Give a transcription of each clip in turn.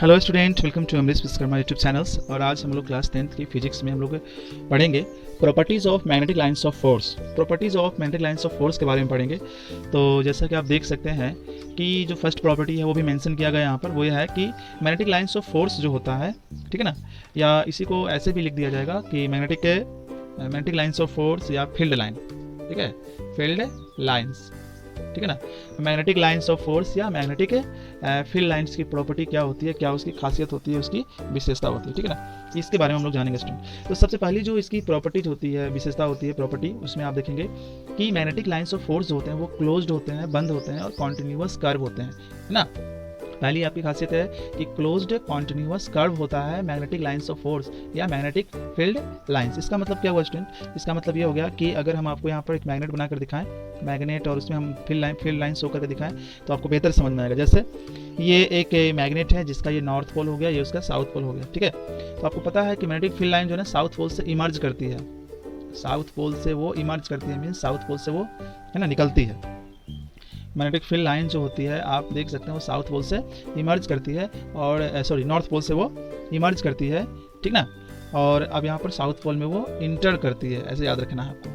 Hello student, welcome to Amrish Vishwakarma YouTube channels. और आज हम लोग क्लास 10th की फिजिक्स में हम लोग पढ़ेंगे properties of magnetic lines of force. Properties of magnetic lines of force के बारे में पढ़ेंगे। तो जैसा कि आप देख सकते हैं कि जो फर्स्ट प्रॉपर्टी है वो भी मेंशन किया गया यहाँ पर, वो यह है कि मैग्नेटिक लाइंस ऑफ फोर्स जो होता है, ठीक है ना, या इसी को ऐसे भी लिख दिया जाएगा कि मैग्नेटिक लाइंस ऑफ फोर्स या फील्ड लाइन, ठीक है, फील्ड लाइंस, ठीक है ना। मैग्नेटिक लाइंस ऑफ फोर्स या मैग्नेटिक फील्ड लाइंस की प्रॉपर्टी क्या होती है, क्या उसकी खासियत होती है, उसकी विशेषता होती है, ठीक है ना, इसके बारे में हम लोग जानेंगे स्टूडेंट। तो सबसे पहली जो इसकी प्रॉपर्टीज होती है, विशेषता होती है प्रॉपर्टी, उसमें आप देखेंगे कि मैग्नेटिक लाइंस ऑफ फोर्स जो होते हैं वो क्लोज्ड होते हैं, बंद होते हैं और कॉन्टिन्यूअस कर्व होते हैं, है ना। पहली आपकी खासियत है कि क्लोज्ड कॉन्टिन्यूअस कर्व होता है मैग्नेटिक लाइंस ऑफ फोर्स या मैग्नेटिक फील्ड लाइंस। इसका मतलब क्या हुआ स्टूडेंट? इसका मतलब ये हो गया कि अगर हम आपको यहाँ पर एक मैग्नेट बनाकर दिखाएं, मैग्नेट, और उसमें हम फील्ड लाइन शो करके दिखाएं तो आपको बेहतर समझ में आएगा। जैसे ये एक मैग्नेट है जिसका ये नॉर्थ पोल हो गया, ये उसका साउथ पोल हो गया, ठीक है। तो आपको पता है कि मैग्नेटिक फील्ड लाइन जो है साउथ पोल से इमर्ज करती है, साउथ पोल से वो इमर्ज करती है, मीन्स साउथ पोल से वो, है ना, निकलती है। मैग्नेटिक फील्ड लाइन जो होती है आप देख सकते हैं वो साउथ पोल से इमर्ज करती है, और नॉर्थ पोल से वो इमर्ज करती है, ठीक ना। और अब यहाँ पर साउथ पोल में वो इंटर करती है, ऐसे याद रखना है आपको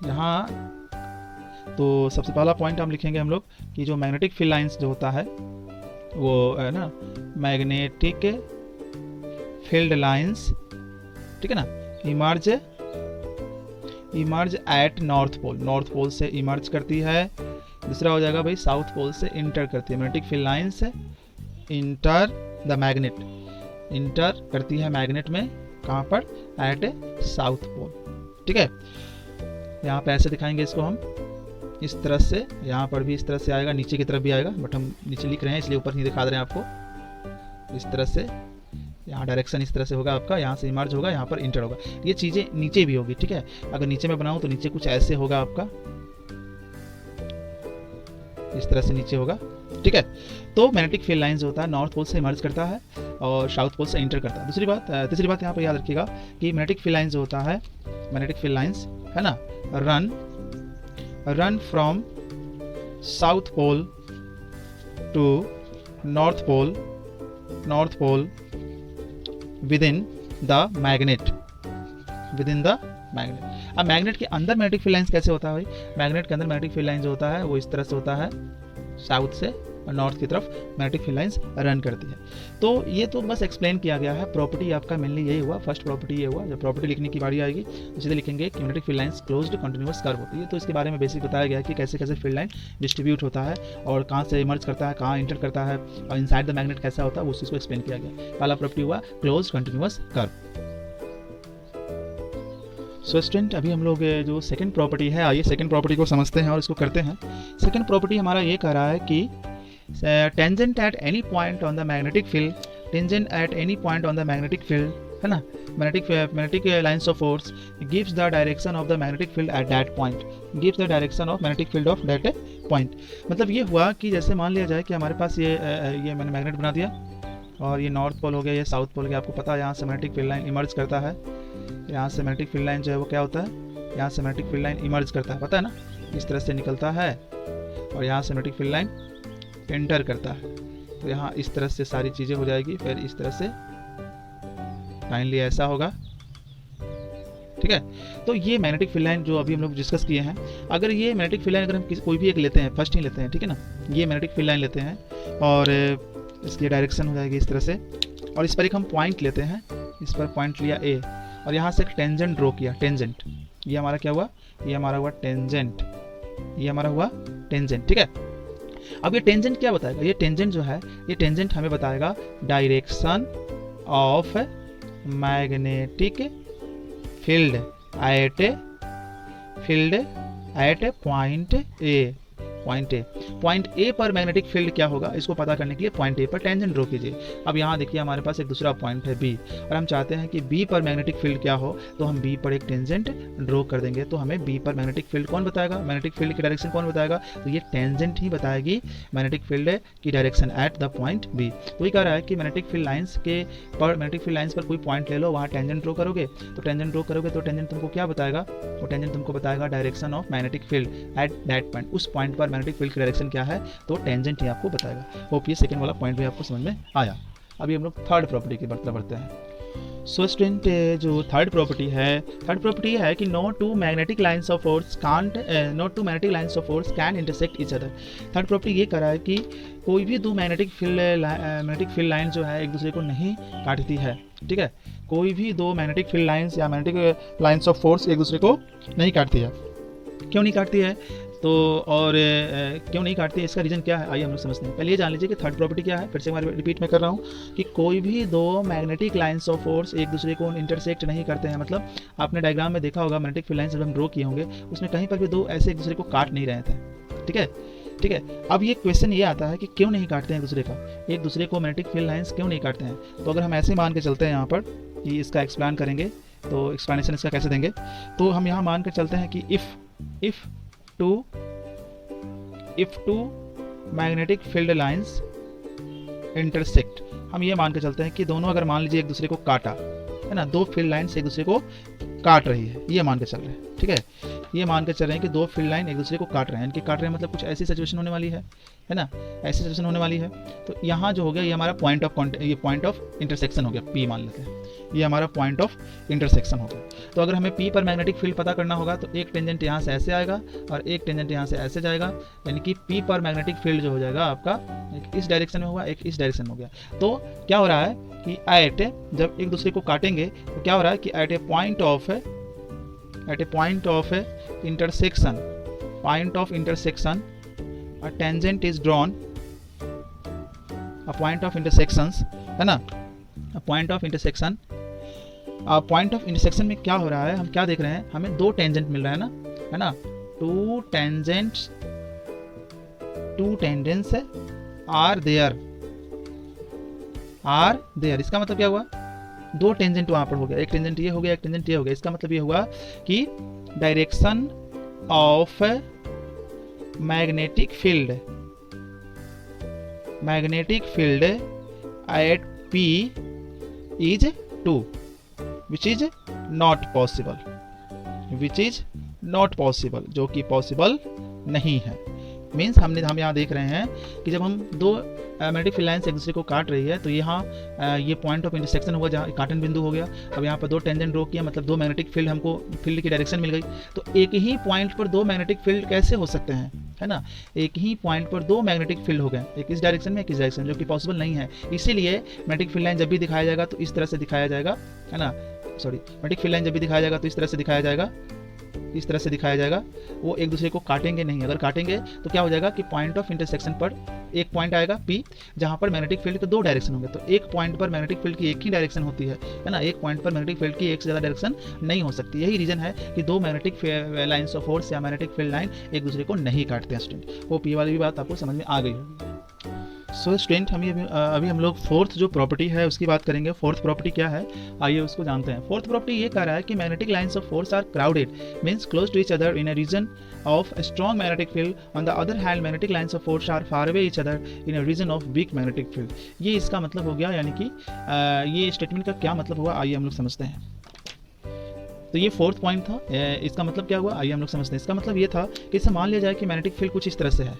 यहाँ। तो सबसे पहला पॉइंट हम लिखेंगे हम लोग कि जो मैग्नेटिक फील्ड लाइंस जो होता है वो है ना, मैग्नेटिक फील्ड लाइंस, ठीक है ना, emerge at north pole, north pole से इमर्ज करती है। दूसरा हो जाएगा भाई साउथ पोल से इंटर करती है। मैग्नेटिक फील्ड लाइन से इंटर द मैग्नेट, इंटर करती है मैग्नेट में, कहाँ पर? एट साउथ पोल, ठीक है। यहाँ पे ऐसे दिखाएंगे इसको हम, इस तरह से, यहाँ पर भी इस तरह से आएगा, नीचे की तरफ भी आएगा, बट हम नीचे लिख रहे हैं इसलिए ऊपर नहीं दिखा रहे हैं आपको। इस तरह से यहाँ डायरेक्शन इस तरह से होगा आपका, यहाँ से इमर्ज होगा, यहाँ पर इंटर होगा। ये चीज़ें नीचे भी होगी, ठीक है। अगर नीचे में बनाऊँ तो नीचे कुछ ऐसे होगा आपका, इस तरह से नीचे होगा, ठीक है। तो मैग्नेटिक फील्ड लाइंस होता है नॉर्थ पोल से इमर्ज करता है और साउथ पोल से इंटर करता है। तीसरी बात यहाँ पर याद रखिएगा कि मैग्नेटिक फील्ड लाइंस होता है, मैग्नेटिक फील्ड लाइंस, है ना, run from south pole to north pole within the magnet। अब मैग्नेट के अंदर मैग्नेटिक फील्ड लाइंस कैसे होता है भाई? मैग्नेट के अंदर मैग्नेटिक फील्ड लाइंस होता है वो इस तरह से होता है, साउथ से और नॉर्थ की तरफ मैग्नेटिक फील्ड लाइंस रन करती है। तो ये तो बस एक्सप्लेन किया गया है। प्रॉपर्टी आपका मेनली यही हुआ, फर्स्ट प्रॉपर्टी ये हुआ। जब प्रॉपर्टी लिखने की बारी आएगी तो सीधे लिखेंगे कि magnetic field lines closed continuous curve होती है। तो इसके बारे में बेसिक बताया गया कि कैसे कैसे फील्ड लाइन डिस्ट्रीब्यूट होता है और कहाँ से इमर्ज करता है, कहाँ इंटर करता है, और इनसाइड द मैग्नेट कैसा होता है, उस चीज़ को एक्सप्लेन किया गया। पहला प्रॉपर्टी हुआ closed continuous curve. So student, अभी हम लोग जो सेकंड प्रॉपर्टी है, आइए सेकंड प्रॉपर्टी को समझते हैं और इसको करते हैं। सेकंड प्रॉपर्टी हमारा ये कह रहा है कि tangent at any point on the magnetic field, tangent at any point on the magnetic field, है ना, magnetic lines of force gives the direction of the magnetic field at that point, gives the direction of magnetic field of that point. मतलब ये हुआ कि जैसे मान लिया जाए कि हमारे पास ये मैंने मैग्नेट बना दिया और ये नॉर्थ पोल हो गया, ये साउथ पोल हो गया। आपको पता है यहाँ से मैग्नेटिक फील्ड लाइन इमर्ज करता है, यहाँ से मैग्नेटिक फील्ड लाइन जो है वो क्या होता है, यहाँ से मैग्नेटिक फील्ड लाइन इमर्ज करता है, पता है ना, इस तरह से निकलता है और यहाँ से मैग्नेटिक फील्ड लाइन एंटर करता है। तो यहाँ इस तरह से सारी चीज़ें हो जाएगी, फिर इस तरह से फाइनली ऐसा होगा, ठीक है। तो ये मैग्नेटिक फील्ड लाइन जो अभी हम लोग डिस्कस किए हैं, अगर ये मैग्नेटिक फील्ड लाइन अगर हम कोई भी एक लेते हैं, फर्स्ट ही लेते हैं, ठीक है ना, ये मैग्नेटिक फील्ड लाइन लेते हैं और इसकी डायरेक्शन हो जाएगी इस तरह से, और इस पर एक हम पॉइंट लेते हैं, इस पर पॉइंट लिया ए और यहाँ से एक टेंजेंट ड्रॉ किया, टेंजेंट, ये हमारा क्या हुआ, ये हमारा हुआ टेंजेंट, ये हमारा हुआ टेंजेंट, ठीक है। अब ये टेंजेंट क्या बताएगा? ये टेंजेंट जो है, ये टेंजेंट हमें बताएगा direction of magnetic field at point A पर मैग्नेटिक फील्ड क्या होगा, इसको पता करने के लिए पॉइंट ए पर टेंजेंट ड्रॉ कीजिए। अब यहाँ देखिए हमारे पास एक दूसरा पॉइंट है बी, और हम चाहते हैं कि बी पर मैग्नेटिक फील्ड क्या हो, तो हम बी पर एक टेंजेंट ड्रॉ कर देंगे। तो हमें बी पर मैग्नेटिक फील्ड कौन बताएगा, मैग्नेटिक फील्ड की डायरेक्शन कौन बताएगा, तो ये टेंजेंट ही बताएगी मैग्नेटिक फील्ड की direction at the point B. तो ये कह रहा है कि मैग्नेटिक फील्ड लाइंस पर कोई पॉइंट ले लो, वहाँ टेंजेंट ड्रॉ करोगे, तो टेंजेंट तुमको क्या बताएगा, वो टेंजेंट तुमको बताएगा direction of magnetic field at that point, उस पॉइंट पर मैग्नेटिक फील्ड की डायरेक्शन क्या है, तो टेंजेंट ही आपको बताएगा। होप ये सेकंड वाला पॉइंट भी आपको समझ में आया। अभी हम लोग थर्ड प्रॉपर्टी की तरफ बढ़ते हैं। सो स्टूडेंट, जो थर्ड प्रॉपर्टी है कि no two magnetic lines of force can intersect each other. Third property ये कह रहा है कि कोई भी दो मैग्नेटिक फील्ड लाइन जो है एक दूसरे को नहीं काटती है, ठीक है। कोई भी दो मैग्नेटिक फील्ड लाइंस या मैग्नेटिक लाइंस ऑफ फोर्स एक दूसरे को नहीं काटती है। क्यों नहीं काटती है, तो और क्यों नहीं काटती है, इसका रीज़न क्या है, आइए हम लोग समझते हैं। पहले ये जान लीजिए कि थर्ड प्रॉपर्टी क्या है, फिर से मैं रिपीट में कर रहा हूँ कि कोई भी दो मैग्नेटिक लाइंस ऑफ फोर्स एक दूसरे को इंटरसेक्ट नहीं करते हैं। मतलब आपने डायग्राम में देखा होगा, मैग्नेटिक फील्ड लाइंस जब हम ड्रॉ किए होंगे उसमें कहीं पर भी दो ऐसे एक दूसरे को काट नहीं रहे थे, ठीक है, ठीक है। अब ये क्वेश्चन ये आता है कि क्यों नहीं काटते हैं एक दूसरे को मैग्नेटिक फील्ड लाइंस क्यों नहीं काटते हैं। तो अगर हम ऐसे मान के चलते हैं यहाँ पर कि इसका एक्सप्लेन करेंगे, तो एक्सप्लेनेशन इसका कैसे देंगे, तो हम यहाँ मान कर चलते हैं कि if two magnetic field lines intersect, हम ये मान के चलते हैं कि दोनों अगर मान लीजिए एक दूसरे को काटा है ना, दो फील्ड लाइन्स एक दूसरे को काट रही है, ये मान के चल रहे हैं, ठीक है। ये मान के चल रहे हैं कि दो फील्ड लाइन एक दूसरे को काट रहे हैं, इनकी काट रहे हैं मतलब कुछ ऐसी सिचुएशन होने वाली है ना, ऐसी सिचुएशन होने वाली है। तो यहाँ जो हो गया ये हमारा पॉइंट ऑफ इंटरसेक्शन हो गया, P मान लेते हैं, ये हमारा पॉइंट ऑफ इंटरसेक्शन हो गया। तो अगर हमें P पर मैग्नेटिक फील्ड पता करना होगा तो एक टेंजेंट यहाँ से ऐसे आएगा और एक टेंजेंट यहाँ से ऐसे जाएगा, यानी कि P पर मैग्नेटिक फील्ड जो हो जाएगा आपका एक इस डायरेक्शन में होगा, एक इस डायरेक्शन में हो गया। तो क्या हो रहा है कि जब एक दूसरे को काटेंगे तो क्या हो रहा है कि at a point of intersection a tangent is drawn, a point of intersection है ना, a point of intersection में क्या हो रहा है, हम क्या देख रहे हैं, हमें दो टेंजेंट मिल रहा है ना, टू टेंजेंट्स आर देयर। इसका मतलब क्या हुआ, दो टेंजेंट वहां पर हो गया, एक टेंजेंट ये हो गया, एक टेंजेंट ये हो गया। इसका मतलब ये हुआ कि direction of magnetic field at P is 2, which is not possible, जो कि पॉसिबल नहीं है। मीन्स हम यहाँ देख रहे हैं कि जब हम दो मैग्नेटिक फील्ड लाइन्स एक दूसरे को काट रही है तो यहाँ ये पॉइंट ऑफ इंटरसेक्शन होगा, जहाँ काटन बिंदु हो गया। अब यहाँ पर दो टेंजेंट ड्रॉ किया, मतलब दो मैग्नेटिक फील्ड, हमको फील्ड की डायरेक्शन मिल गई। तो एक ही पॉइंट पर दो मैग्नेटिक फील्ड कैसे हो सकते हैं, है ना, एक ही पॉइंट पर दो मैग्नेटिक फील्ड हो गए, एक इस डायरेक्शन में एक इस डायरेक्शन में, जो कि पॉसिबल नहीं है। इसीलिए मैग्नेटिक फील्ड लाइन जब भी दिखाया जाएगा तो इस तरह से दिखाया जाएगा, है ना, मैग्नेटिक फील्ड लाइन जब भी दिखाया जाएगा तो इस तरह से दिखाया जाएगा, वो एक दूसरे को काटेंगे नहीं। अगर काटेंगे तो क्या हो जाएगा कि पॉइंट ऑफ इंटरसेक्शन पर एक पॉइंट आएगा P, जहां पर मैग्नेटिक फील्ड के दो डायरेक्शन होंगे। तो एक पॉइंट पर मैग्नेटिक फील्ड की एक ही डायरेक्शन होती है ना, एक पॉइंट पर मैग्नेटिक फील्ड की एक से ज़्यादा डायरेक्शन नहीं हो सकती। यही रीजन है कि दो मैग्नेटिक लाइन्स ऑफ फोर्स या मैग्नेटिक फील्ड लाइन एक दूसरे को नहीं काटते हैं। स्टूडेंट, वो P वाली भी बात आपको समझ में आ गई होगी। सो स्टूडेंट, अभी हम लोग फोर्थ जो प्रॉपर्टी है उसकी बात करेंगे। फोर्थ प्रॉपर्टी क्या है, आइए उसको जानते हैं। फोर्थ प्रॉपर्टी ये कह रहा है कि magnetic lines of force are crowded, means close to each other in a region of a strong magnetic field. On the other hand, magnetic lines of force are far away each other in a region of weak magnetic field. ये इसका मतलब हो गया, यानी कि ये statement का क्या मतलब हुआ, आइए हम लोग समझते हैं। तो ये फोर्थ पॉइंट था, इसका मतलब क्या हुआ, आइए हम लोग समझते हैं। इसका मतलब ये था कि इसे मान लिया जाए कि मैग्नेटिक फील्ड कुछ इस तरह से है,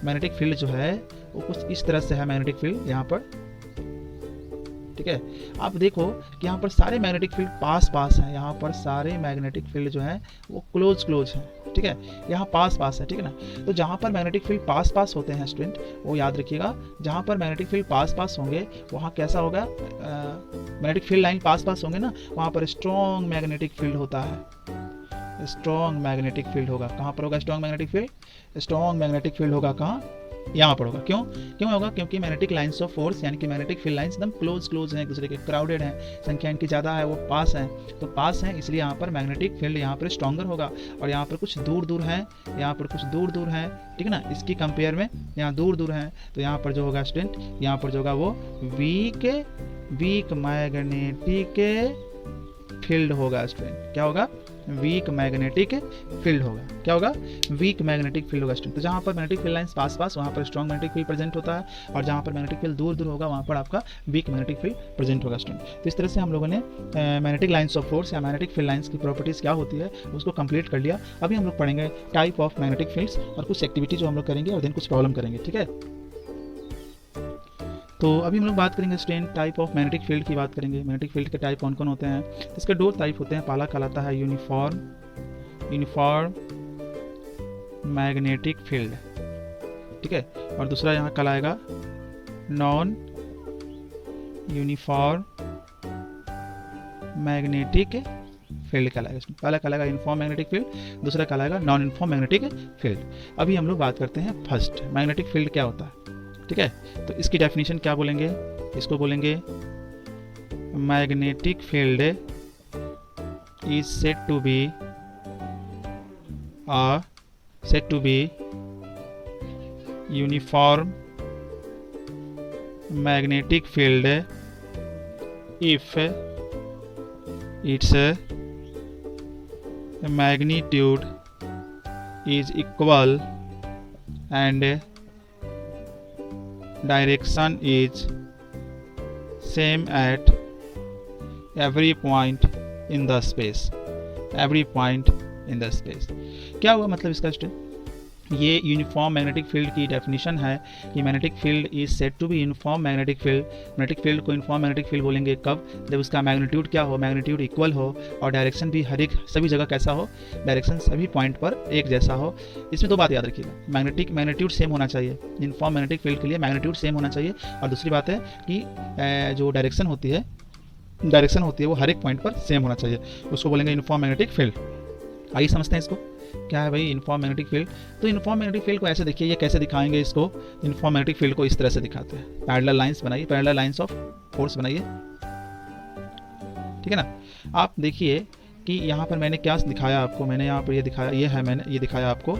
मैग्नेटिक फील्ड जो है वो कुछ इस तरह से है, मैग्नेटिक फील्ड यहाँ पर, ठीक है। आप देखो कि यहाँ पर सारे मैग्नेटिक फील्ड पास हैं, यहाँ पर सारे मैग्नेटिक फील्ड जो है वो क्लोज हैं, ठीक है, यहाँ पास है, ठीक है ना। तो जहाँ पर मैग्नेटिक फील्ड पास होते हैं स्टूडेंट, वो याद रखिएगा, जहाँ पर मैग्नेटिक फील्ड पास होंगे वहाँ कैसा होगा, मैग्नेटिक फील्ड लाइन पास होंगे ना, वहाँ पर स्ट्रॉन्ग मैग्नेटिक फील्ड होता है, स्ट्रॉन्ग मैग्नेटिक फील्ड होगा। कहाँ पर होगा स्ट्रॉन्ग मैग्नेटिक फील्ड होगा कहाँ, यहाँ पर होगा। क्यों होगा, क्योंकि मैग्नेटिक लाइन्स ऑफ फोर्स यानी कि मैग्नेटिक फील्ड लाइन्स एकदम क्लोज हैं एक दूसरे के, क्राउडेड हैं, संख्या इनकी ज़्यादा है, वो पास हैं, तो पास हैं इसलिए यहाँ पर मैग्नेटिक फील्ड यहाँ पर स्ट्रॉन्गर होगा। और यहाँ पर कुछ दूर हैं, यहाँ पर कुछ दूर हैं, ठीक है ना, इसकी कंपेयर में यहाँ दूर हैं। तो यहाँ पर जो होगा स्टूडेंट, यहाँ पर जो होगा वो वीक मैग्नेटिक फील्ड होगा स्टूडेंट, क्या होगा, वीक मैग्नेटिक फील्ड होगा, क्या होगा, वीक मैग्नेटिक फील्ड होगा स्टूडेंट। तो जहाँ पर मैग्नेटिक फील्ड लाइंस पास पास, वहाँ पर स्ट्रॉन्ग मैग्नेटिक फील्ड प्रेजेंट होता है, और जहाँ पर मैग्नेटिक फील्ड दूर दूर होगा, वहाँ पर आपका वीक मैग्नेटिक फील्ड प्रेजेंट होगा स्टूडेंट। तो इस तरह से हम लोगों ने मैग्नेटिक लाइंस ऑफ फोर्स या मैग्नेटिक फील्ड लाइंस की प्रॉपर्टीज़ क्या होती है उसको कंप्लीट कर लिया। अभी हम लोग पढ़ेंगे टाइप ऑफ मैग्नेटिक फील्ड्स और कुछ एक्टिविटी जो हम लोग करेंगे और देन कुछ प्रॉब्लम करेंगे, ठीक है। तो अभी हम लोग बात करेंगे student type of magnetic field की बात करेंगे। मैग्नेटिक फील्ड के टाइप कौन कौन होते हैं, इसके दो टाइप होते हैं। पहला कहलाता है यूनिफॉर्म मैग्नेटिक फील्ड, ठीक है, और दूसरा यहाँ कहलाएगा नॉन यूनिफॉर्म मैग्नेटिक फील्ड कहलाएगा। पहला कहलाएगा यूनिफॉर्म मैग्नेटिक फील्ड, दूसरा कहलाएगा नॉन यूनिफॉर्म मैग्नेटिक फील्ड। अभी हम लोग बात करते हैं फर्स्ट, मैग्नेटिक फील्ड क्या होता है, ठीक है। तो इसकी डेफिनेशन क्या बोलेंगे, इसको बोलेंगे magnetic field is said to be uniform magnetic field if its magnitude is equal and direction is same at every point in the space, क्या हुआ मतलब इसका स्टूडेंट, ये यूनिफॉर्म मैग्नेटिक फील्ड की डेफिनेशन है कि magnetic field is said to be uniform magnetic field. Magnetic field को uniform magnetic field बोलेंगे कब, जब उसका मैग्नीट्यूड क्या हो, मैग्नीट्यूड इक्वल हो, और डायरेक्शन भी हर एक सभी जगह कैसा हो, डायरेक्शन सभी पॉइंट पर एक जैसा हो। इसमें दो बात याद रखिएगा, मैग्नीट्यूड सेम होना चाहिए, यूनिफॉर्म मैग्नेटिक फील्ड के लिए मैग्नीट्यूड सेम होना चाहिए, और दूसरी बात है कि जो डायरेक्शन होती है वो हर एक पॉइंट पर सेम होना चाहिए, उसको बोलेंगे यूनिफॉर्म मैग्नेटिक फील्ड। आइए समझते हैं इसको क्या है भाई यूनिफॉर्म मैग्नेटिक फील्ड। तो यूनिफॉर्म मैग्नेटिक फील्ड को ऐसे देखिए, ये कैसे दिखाएंगे इसको, यूनिफॉर्म मैग्नेटिक फील्ड को इस तरह से दिखाते हैं, पैरेलल लाइंस बनाइए, पैरेलल लाइंस ऑफ फोर्स बनाइए, ठीक है ना। आप देखिए कि यहाँ पर मैंने क्या दिखाया आपको, मैंने यहाँ पर ये दिखाया, मैंने ये दिखाया आपको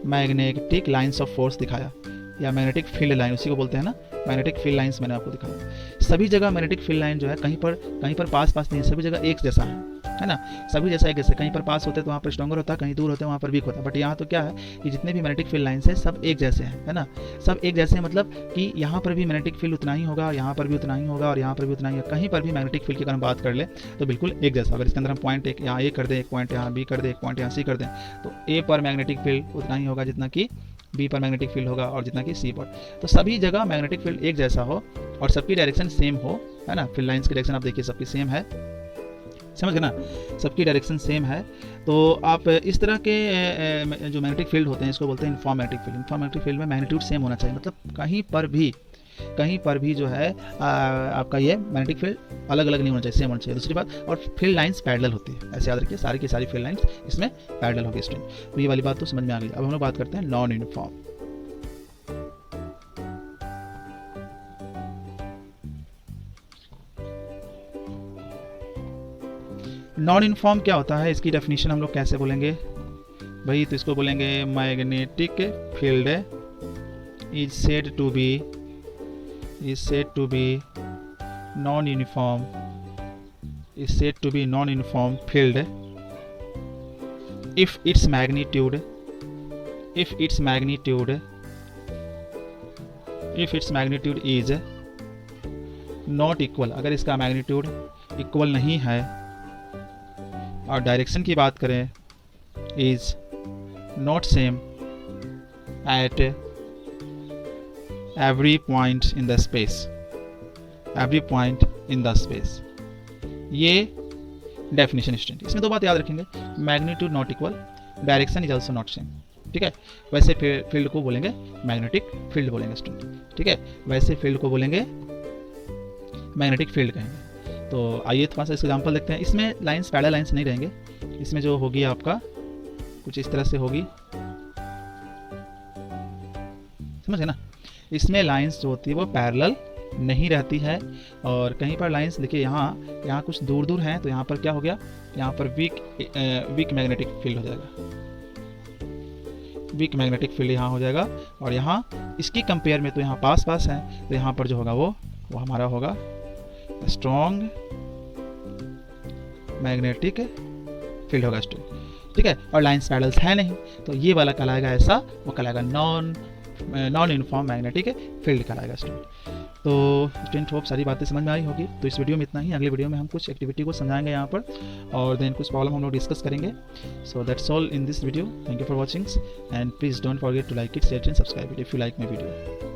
मैग्नेटिक लाइंस ऑफ फोर्स दिखाया, या मैग्नेटिक फील्ड लाइन उसी को बोलते हैं ना, मैग्नेटिक फील्ड लाइंस मैंने आपको दिखाया। सभी जगह मैग्नेटिक फील्ड लाइन जो है कहीं पर पास नहीं है, सभी जगह एक जैसा है ना, सभी जैसा एक जैसे, कहीं पर पास होते हैं तो वहाँ पर स्ट्रॉन्गर होता है, कहीं दूर होते हैं वहाँ पर वीक होता है। बट यहाँ तो क्या है कि जितने भी मैग्नेटिक फील्ड लाइन्स है सब एक जैसे हैं, है ना, सब एक जैसे हैं, मतलब कि यहाँ पर भी मैग्नेटिक फील्ड उतना ही होगा, यहाँ पर भी उतना ही होगा, और यहाँ पर भी उतना ही होगा। कहीं पर भी मैग्नेटिक फील्ड की अगर हम बात कर ले तो बिल्कुल एक जैसा। अगर इसके अंदर हम पॉइंट एक यहाँ ए कर दें, एक पॉइंट यहाँ बी कर दें, एक पॉइंट यहाँ सी कर दें, तो ए पर मैग्नेटिक फील्ड उतना ही होगा जितना कि बी पर मैग्नेटिक फील्ड होगा, और जितना कि सी पर। तो सभी जगह मैग्नेटिक फील्ड एक जैसा हो और सबकी डायरेक्शन सेम हो, है ना। फील्ड लाइंस की डायरेक्शन आप देखिए सबकी सेम है, समझ गए ना, सबकी डायरेक्शन सेम है। तो आप इस तरह के जो मैग्नेटिक फील्ड होते हैं इसको बोलते हैं uniform magnetic field. Uniform magnetic field में मैग्नीट्यूड सेम होना चाहिए, मतलब कहीं पर भी जो है आपका ये मैग्नेटिक फील्ड अलग अलग नहीं होना चाहिए, सेम होना चाहिए। दूसरी बात, और फील्ड लाइंस पैरेलल होती है, ऐसे याद रखिए, सारी की सारी फील्ड लाइंस इसमें पैरेलल होगी स्टूडेंट। तो ये वाली बात तो समझ में आ गई। अब हम लोग बात करते हैं नॉन यूनिफॉर्म। नॉन यूनिफॉर्म क्या होता है, इसकी डेफिनेशन हम लोग कैसे बोलेंगे भाई, तो इसको बोलेंगे magnetic field is said to be non uniform field if its magnitude is not equal, अगर इसका मैग्नीट्यूड इक्वल नहीं है, और डायरेक्शन की बात करें is not same at every point in the space, ये डेफिनेशन स्टूडेंट। इसमें दो बात याद रखेंगे, magnitude not equal, direction is also not same, ठीक है। वैसे फील्ड को बोलेंगे मैग्नेटिक फील्ड बोलेंगे स्टूडेंट, ठीक है, वैसे फील्ड को बोलेंगे मैग्नेटिक फील्ड कहेंगे। तो आइए थोड़ा सा एग्जांपल देखते हैं। इसमें लाइंस पैरेलल लाइंस नहीं रहेंगे, इसमें जो होगी आपका कुछ इस तरह से होगी, समझ गए ना। इसमें लाइंस जो होती है वो पैरेलल नहीं रहती है, और कहीं पर लाइंस देखिए यहाँ कुछ दूर दूर हैं, तो यहाँ पर क्या हो गया, यहाँ पर वीक मैग्नेटिक फील्ड हो जाएगा, वीक मैग्नेटिक फील्ड यहाँ हो जाएगा, और यहाँ इसकी कंपेयर में तो यहाँ पास है, तो यहाँ पर जो होगा वो हमारा होगा स्ट्रॉन्ग मैग्नेटिक फील्ड होगा स्टूडेंट, ठीक है। और लाइन्स पैरेलल्स है नहीं, तो ये वाला कहलाएगा ऐसा, वो कहलाएगा नॉन यूनिफॉर्म मैग्नेटिक फील्ड कहलाएगा स्टूडेंट। तो स्टूडेंट होप सारी बातें समझ में आई होगी। तो इस वीडियो में इतना ही, अगले वीडियो में हम कुछ एक्टिविटी को समझाएंगे यहाँ पर, और देन कुछ प्रॉब्लम हम लोग डिस्कस करेंगे। So that's all in this video. Thank you for watching and please don't forget to like it, share and subscribe it if you like my video.